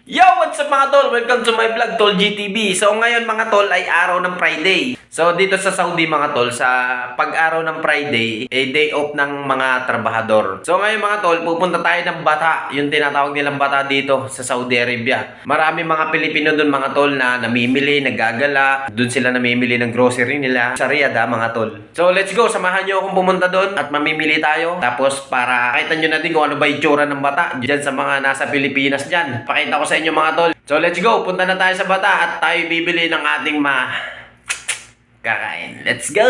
Yo! What's up mga tol? Welcome to my vlog, Tol GTV. So ngayon mga tol ay araw ng Friday. So dito sa Saudi mga tol, sa pag-araw ng Friday, day off ng mga trabahador. So ngayon mga tol, pupunta tayo ng Bata, yung tinatawag nilang Bata dito sa Saudi Arabia. Marami mga Pilipino doon mga tol na namimili, naggagala. Doon sila namimili ng grocery nila sa Riyadh mga tol. So let's go, samahan nyo akong pumunta doon at mamimili tayo. Tapos para makita nyo na din kung ano ba itsura ng Bata dyan sa mga nasa Pilipinas dyan. Pakita ko sa inyo mga tol. So let's go, punta na tayo sa Bata at tayo bibili ng ating kakain. Let's go!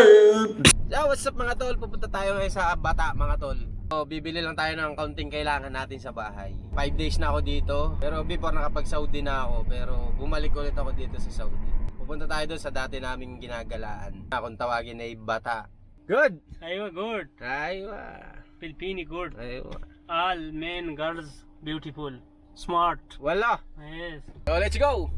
So what's up mga tol, pupunta tayo ngayon sa Bata mga tol. So bibili lang tayo ng kaunting kailangan natin sa bahay. 5 days na ako dito, pero before nakapag Saudi na ako, pero bumalik ulit ako dito sa Saudi. Pupunta tayo doon sa dati naming ginagalaan. Kung tawagin ay Bata. Good! Aywa, good. Aywa. Pilipini, good. Aywa. All men, girls, beautiful. Smart. Wala! Yes. So let's go!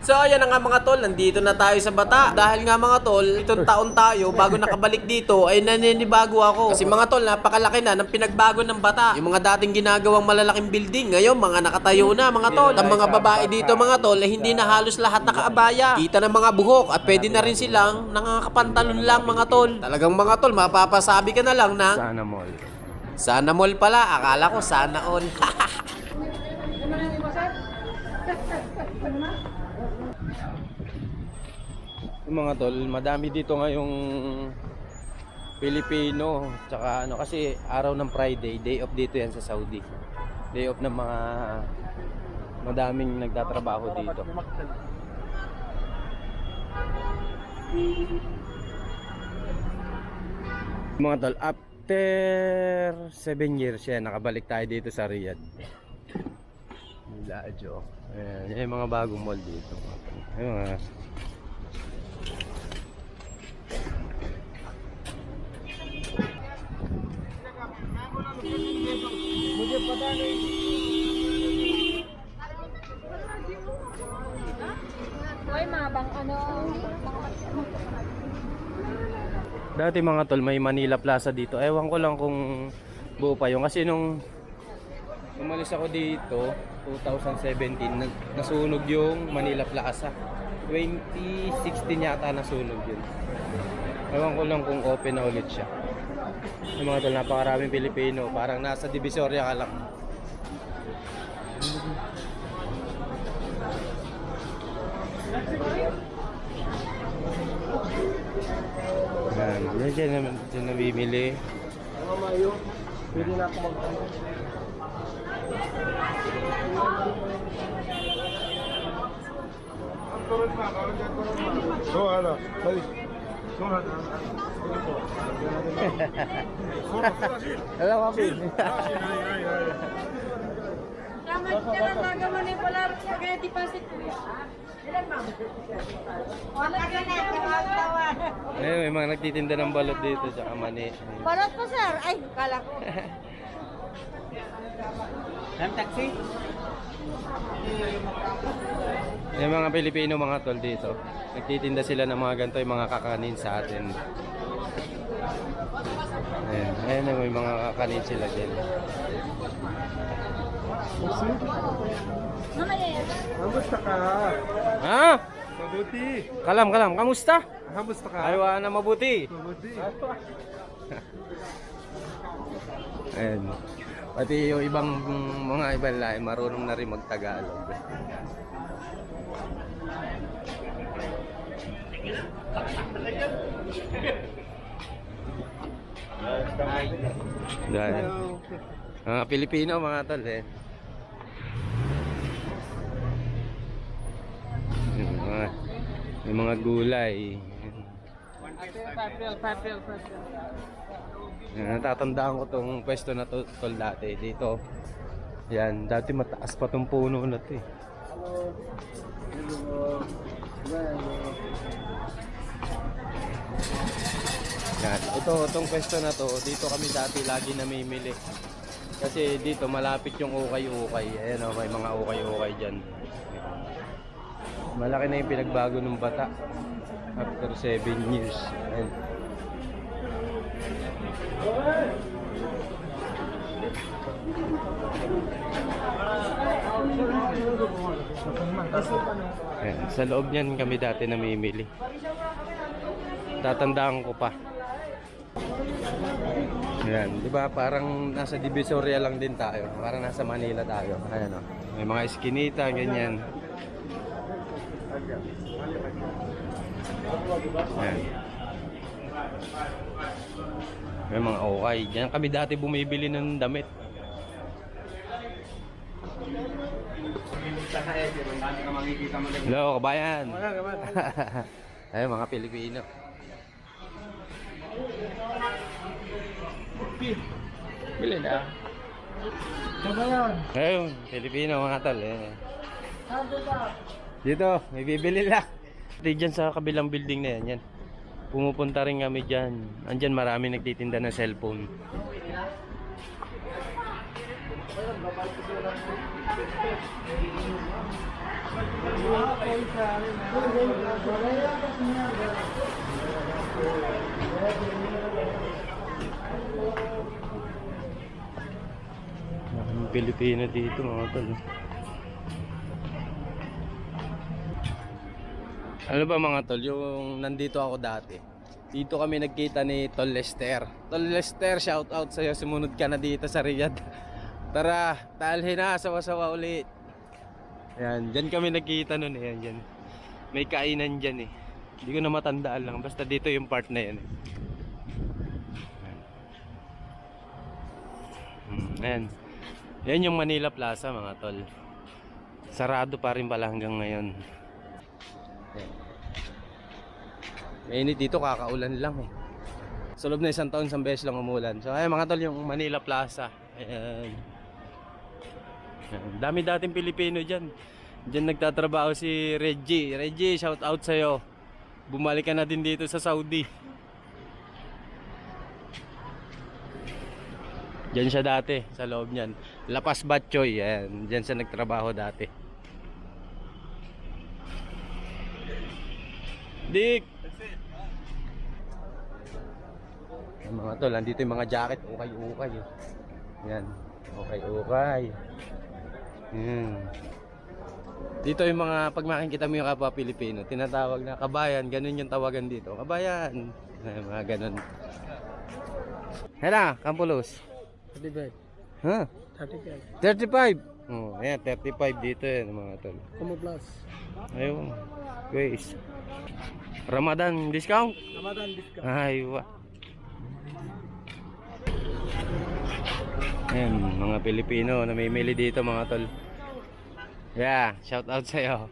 So ayan na nga mga tol, nandito na tayo sa Bata. Dahil nga mga tol, itong taon tayo, bago nakabalik dito, ay naninibago ako. Kasi mga tol, napakalaki na ng pinagbago ng Bata. Yung mga dating ginagawang malalaking building, ngayon mga nakatayo na mga tol. Ang mga babae dito mga tol, ay hindi na halos lahat nakaabaya. Kita ng mga buhok at pwede na rin silang nakakapantalon lang mga tol. Talagang mga tol, mapapasabi ka na lang na Sana Mall. Sana Mall pala, akala ko Sana All. Mga tol, madami dito ngayong Pilipino, tsaka ano, kasi araw ng Friday, day off dito yan sa Saudi. Day off ng mga madaming nagtatrabaho dito. Mga tol, after 7 years yan, nakabalik tayo dito sa Riyadh. Lajo. Ayan, yung mga bagong mall dito. Ayun mga Hoy, mabang ano, dati mga tol, may Manila Plaza dito. Ewan ko lang kung buo pa yun. Kasi nung umalis ako dito 2017, nasunog yung Manila Plaza. 2016 yata nasunog yun. Ewan ko lang kung open na ulit siya. Yung mga tol, napakaraming Pilipino. Parang nasa Divisoria ka lang. Yan, dyan nabibili. Pwede na ako mag-ano. Alam mo, Pin. Tama ka lang gagawa ni Polar Spaghetti Pasit kuya. Wala ka na, katawan. Ayun, may mga nagtitinda ng balot dito, tsaka mani. Balot po sir, ay kala ko. Taxi? Yung mga Pilipino mga tol dito, nagtitinda sila ng mga ganito, yung mga kakanin sa atin. Ayan, ayan, may mga kakanin sila din. Mamaya yan. Kamusta ka? Ha? Mabuti. Kalam, kamusta? Kamusta ka? Aywa na mabuti. Mabuti. Ayan. Pati yung ibang mga ibang lahi, marunong na rin mag-Tagalog. Dahil mga Pilipino mga tol eh. Yung mga gulay. Natatandaan ko tong pwesto na to, tol, dati dito. Yan, dati mataas pa tong puno na to eh. Yan, itong pwesto na to, dito kami dati lagi namimili. Kasi dito malapit yung ukay-ukay. Ayan o, may mga ukay-ukay dyan. Malaki na yung pinagbago ng Bata after 7 years. Ayan. Ayan, sa loob niyan kami dati namimili. Tatandaan ko pa. Ayan, di ba parang nasa Divisoria lang din tayo. Parang nasa Manila tayo. Ayan, oh. May mga eskinita, ganyan. Ayan. May mga okay. Diyan kami dati bumibili ng damit. Hello, kabayan. Ayun, mga Pilipino. Bili na. Ayun, Pilipino mga tol. Dito, may bibili lang. Diyan sa kabilang building na yan. Pumupunta rin kami dyan. Andyan marami nagtitinda ng cellphone. Maraming Pilipino dito mga tol. Ano ba mga tol, yung nandito ako dati, dito kami nagkita ni Tol Lester. Tol Lester, shout out sa'yo, sumunod ka na dito sa Riyadh. Tara, talhin na, sawa-sawa ulit. Ayan, dyan kami nagkita nun eh, dyan. May kainan dyan eh. Hindi ko na matandaan lang, basta dito yung part na yan eh. Ayan. Yan yung Manila Plaza mga tol. Sarado pa rin pala hanggang ngayon. Mainit dito, kakaulan lang eh. Sa loob na isang taon, isang beses lang umulan. So ay mga tol, yung Manila Plaza. Ayan. Dami dating Pilipino dyan. Dyan nagtatrabaho si Reggie. Reggie, shout out sa'yo. Bumalik ka na din dito sa Saudi. Dyan siya dati, sa loob niyan. Lapas Batchoy, ayan. Dyan siya nagtrabaho dati. Dik! Ayan, mga tol, andito yung mga jacket. Ukay-ukay. Yan. Ukay-ukay. Yan. Dito yung mga, pag makikita mo yung kapwa Pilipino, tinatawag na kabayan. Ganun yung tawagan dito. Kabayan. Ayan, mga ganun. Hela, Kampulos. 35. Ha? 35. 35. Oh, ayan, 35 dito yan mga tol. Como plus. Ayun. Guys. Ramadan discount? Ramadan discount. Aywa. Ayan, mga Pilipino namimili dito mga tol. Yeah, shout out sa'yo.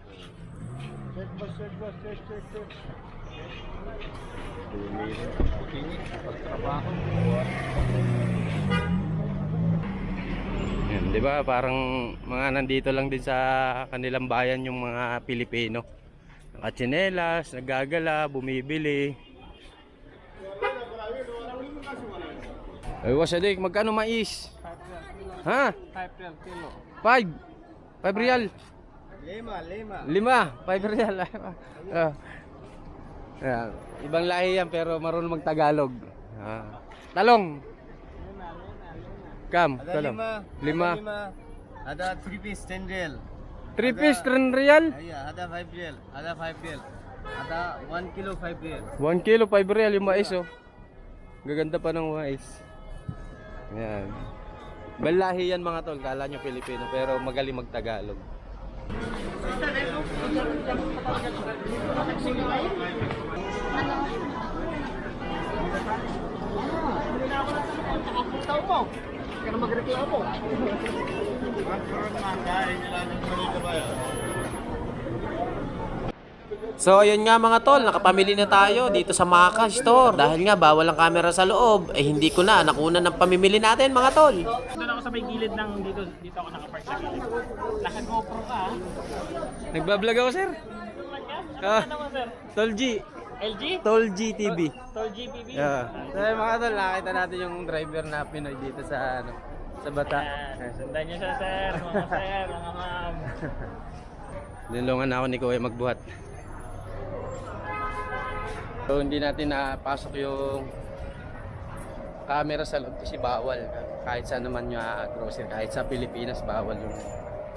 Yan, 'di ba? Parang mga nandito lang din sa kanilang bayan yung mga Pilipino. Nakatsinelas, naggagala, bumibili. Ay, wasadik, magkano mais? Ha? 5 kilo. 5 real. 5. 5 real. Ayan. Ibang lahi yan pero marunong mag-Tagalog. Talong. Kam, talong. 5. Ada 3 piece 10 real. 3 piece 10 real. Yeah, ada 5 real. Ada 5 real. Ada 1 kilo 5 real. 1 kilo 5 real yung mais oh. Gaganda pa ng mais. Ayan. Balahi yan mga tol, kala nyo Pilipino pero magaling mag-Tagalog. So ayun nga mga tol, nakapamili na tayo dito sa Maka Store. Dahil nga bawal ang camera sa loob, eh hindi ko na nakuna ng pamimili natin mga tol. Doon ako sa may gilid ng dito ako nakapark sa gilid. Naka GoPro ka. Nagbablog ako sir. Ano mo sir? Tol G. LG? Tol G TV. Tol GPV? Yeah. So mga tol, nakita natin yung driver na Pinoy dito sa sa Bata. Sundan niyo siya sir, mga sir, mga ma'am. Nilungan ako ni Kuya magbuhat. So hindi natin napasok yung camera sa loob kasi bawal. Kahit saan naman yung grocery, kahit sa Pilipinas bawal yung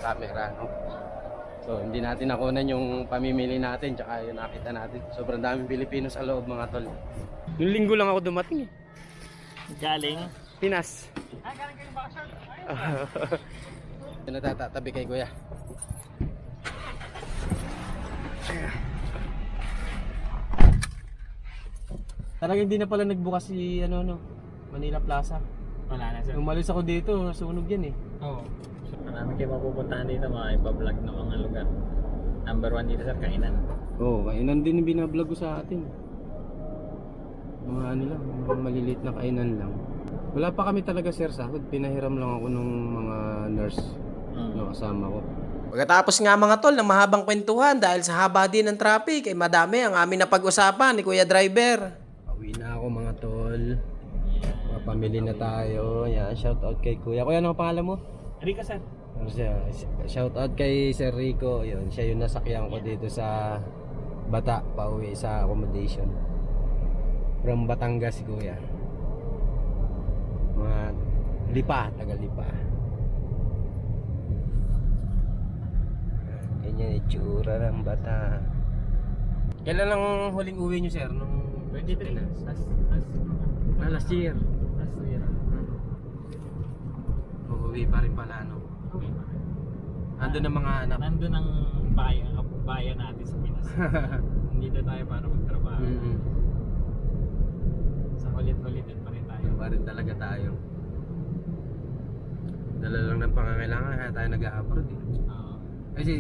camera, no? So hindi natin nakunan yung pamimili natin tsaka yung nakita natin. Sobrang daming Pilipino sa loob mga tol. Yung linggo lang ako dumating eh. Galing. Pinas. Galing kayo ba, sir? Natatabi kay kuya. Talaga hindi na pala nagbukas si Manila Plaza. Wala na, sir. Nung umalis ako dito, sunog yan eh. Oo. Marami kayo mapupuntahan dito, mga ipa-vlog ng mga lugar. Number 1 dito, sir, kainan. Oo, kainan din yung binablog ko sa atin. Mga mga maliliit na kainan lang. Wala pa kami talaga sir sahod, pinahiram lang ako nung mga nurse na kasama ko. Pagkatapos nga mga tol ng mahabang kwentuhan dahil sa haba din ng traffic ay madami ang aming napag-usapan ni Kuya Driver. Pauwi na ako mga tol. Pamili na tayo. Yan, shout out kay Kuya. Kuya, ano ang pangalan mo? Rika, sir. Shout out kay Sir Rico. Yun, siya yung nasakyan ko dito sa Bata, pauwi sa accommodation. From Batangas si Kuya. Mga Lipa, taga Lipa. Ganyan itsura ng Bata. Kailan lang huling uwi nyo sir? Nung 23. last year. Last year. Uuwi pa rin pala no? Andun ang mga anak. Nandun ang bayan natin sa Pinas. Dito tayo para magtrabaho. Sa ulit-ulitin pa rin tayo. Pa rin talaga tayo. Dala lang ng pangangailangan kaya tayo nag-a-abroad eh. Oo. Kasi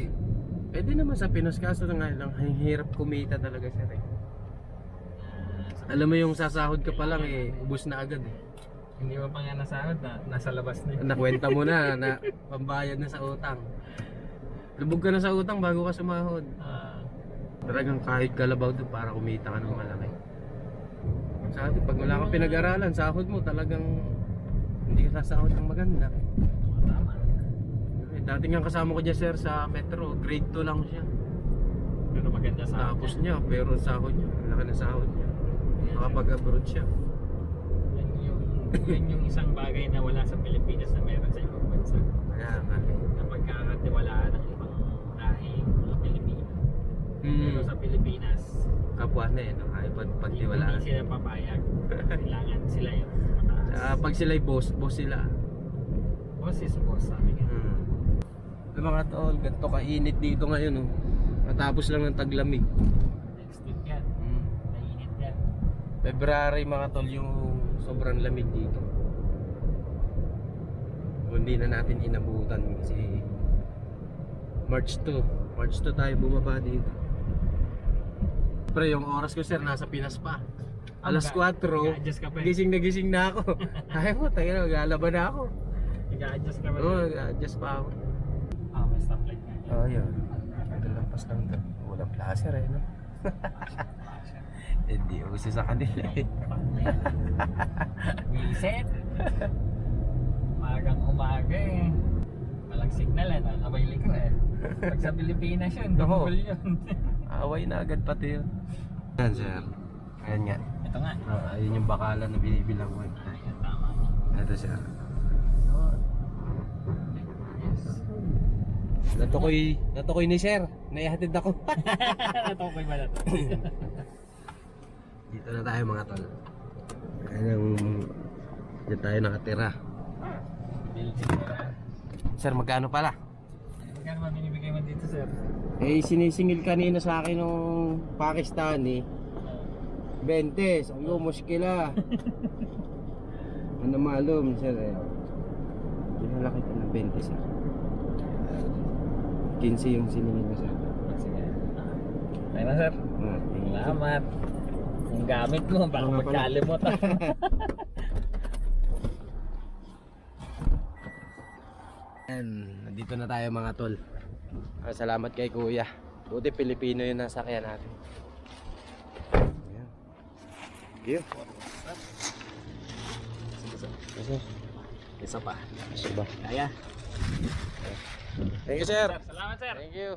pwede naman sa Pinas kaso nga lang hirap kumita talaga sir eh. Alam mo yung sasahod ka pa lang eh, ubos na agad eh. Hindi mo pa nga nasahod na nasa labas na yun. Nakwenta mo na pambayad na sa utang. Lubog ka na sa utang bago ka sumahod. Talagang kahit kalabaw doon para kumita ka ng malaki. Sa atin, pag wala kang pinag-aralan, sahod mo talagang hindi ka sasahod ng maganda. Tama. Eh, dati nga kasama ko dyan sir sa Metro, grade 2 lang siya. Pero maganda sa Tapos niya, pero sahod niya, laki na sahod niya. Makapag-abroad siya. Yan yung isang bagay na wala sa Pilipinas na meron sa ibang bansa. Kaya nga. Na pagkakatiwalaan ng ibang lahing mga Pilipino. Pero sa Pilipinas, Kapwa na eh, no? Ay, pagtiwalaan. hindi sila papayag. Kailangan sila yung mataas. Pag sila'y boss sila. Boss is boss, sabi nga. Mga tol, ganito kainit dito ngayon oh. Matapos lang ng taglamig. Next week yan. Mainit yan. February mga tol yung sobrang lamig dito. Hindi na natin inabutan kasi March 2 tayo bumaba dito. Pero yung oras ko sir nasa Pinas pa. Alas 4, Nag-a-adjust ka pa eh. gising na ako. Ay mo, tayo na, maglalaban na ako. Nag-a-adjust ka ba? Oo, nag-adjust pa ako. May stoplight nga. Oo, yun. Ito lang pas lang doon. Walang placer eh, no? Hindi uso sa kanila eh. Wiset. Umagang-umaga eh. Walang signal eh, nakabay ko eh. Pag sa Pilipinas yun, Oo. double yun. Away na agad pati yun. Yan sir. Ayan nga. Ito nga. Ayun yung bakalan na binibilang ko. Ayan, tama. Ito sir. Natukoy ni sir. Naihatid ako. Natukoy ba na to? Dito na tayo mga tol. Ayan yung... Diyan tayo nakatira. Building na. Sir, magkano pala? Magkano ba binibigay mo dito, sir? Eh, sinisingil kanina sa akin ng Pakistani. 20, sabi ko, muskila. Ano malum, sir eh. Dinala kita ng 20, sir. 15 yung siningil mo, sir. Sige. Ayun na, sir. Salamat. Yung gamit mo, baka Oo nga pala. magkalimot. Ayan, nandito na tayo mga tol. Salamat kay kuya. Buti Pilipino yung nasakyan natin. Ayan. Thank you. Sige. Isa pa. Isa ba? Kaya. Thank you, sir. Salamat, sir. Thank you.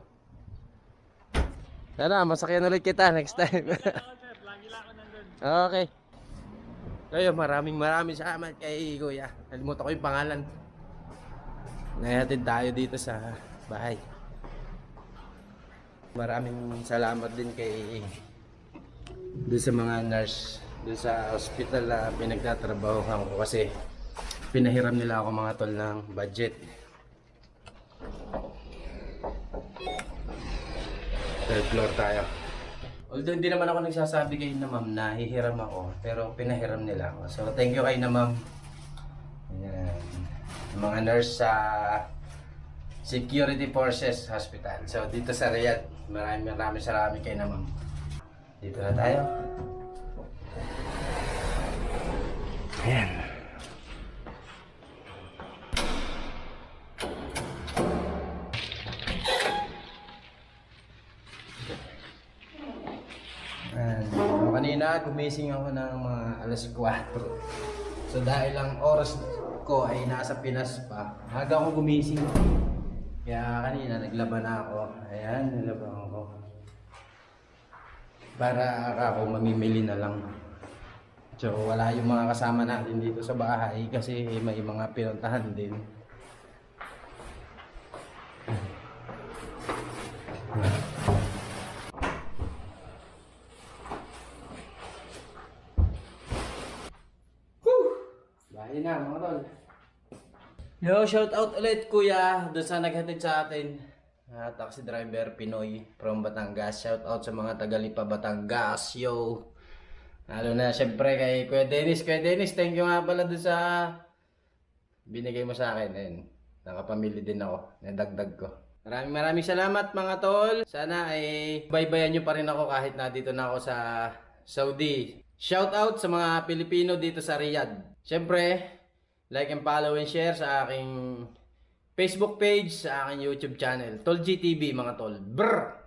Sana, masakyan ulit kita next time. Salamat, sir. Lagi lang ako nandun. Okay. Kayo, maraming salamat kay kuya. Nalimutan ko yung pangalan. Nahatid tayo dito sa bahay. Maraming salamat din kay doon sa mga nurse doon sa hospital na pinagtatrabahuhan ko kasi pinahiram nila ako mga tol ng budget. Third floor tayo. Although hindi naman ako nagsasabi kayo na ma'am na hihiram ako, pero pinahiram nila ako. So thank you kayo na ma'am. Ayan. Yung mga nurse sa Security Forces Hospital. So dito sa Riyadh, maraming salamat kayo na ma'am. Dito na tayo. Ayan. Kanina gumising ako ng mga alas 4. So dahil ang oras ko ay nasa Pinas pa, aga ako gumising. Kaya kanina naglaban na ako. Ayan, naglaban ako. Para ako mamimili na lang. So wala yung mga kasama natin dito sa bahay kasi may mga pinuntahan din. Bahay na mga tol. Yo, shout out ulit kuya doon sa naghatid sa atin. Taxi driver Pinoy from Batangas. Shout out sa mga taga-Lipa Batangas. Yo. Lalo na syempre kay Kuya Dennis. Kuya Dennis, thank you nga pala doon sa binigay mo sa akin. Ayun. Nakapamili din ako. Nadagdag ko. Maraming salamat mga tol. Sana ay baybayan nyo pa rin ako kahit na dito na ako sa Saudi. Shout out sa mga Pilipino dito sa Riyadh. Siyempre, like and follow and share sa aking Facebook page, sa aking YouTube channel, Tol GTV mga tol. Brr!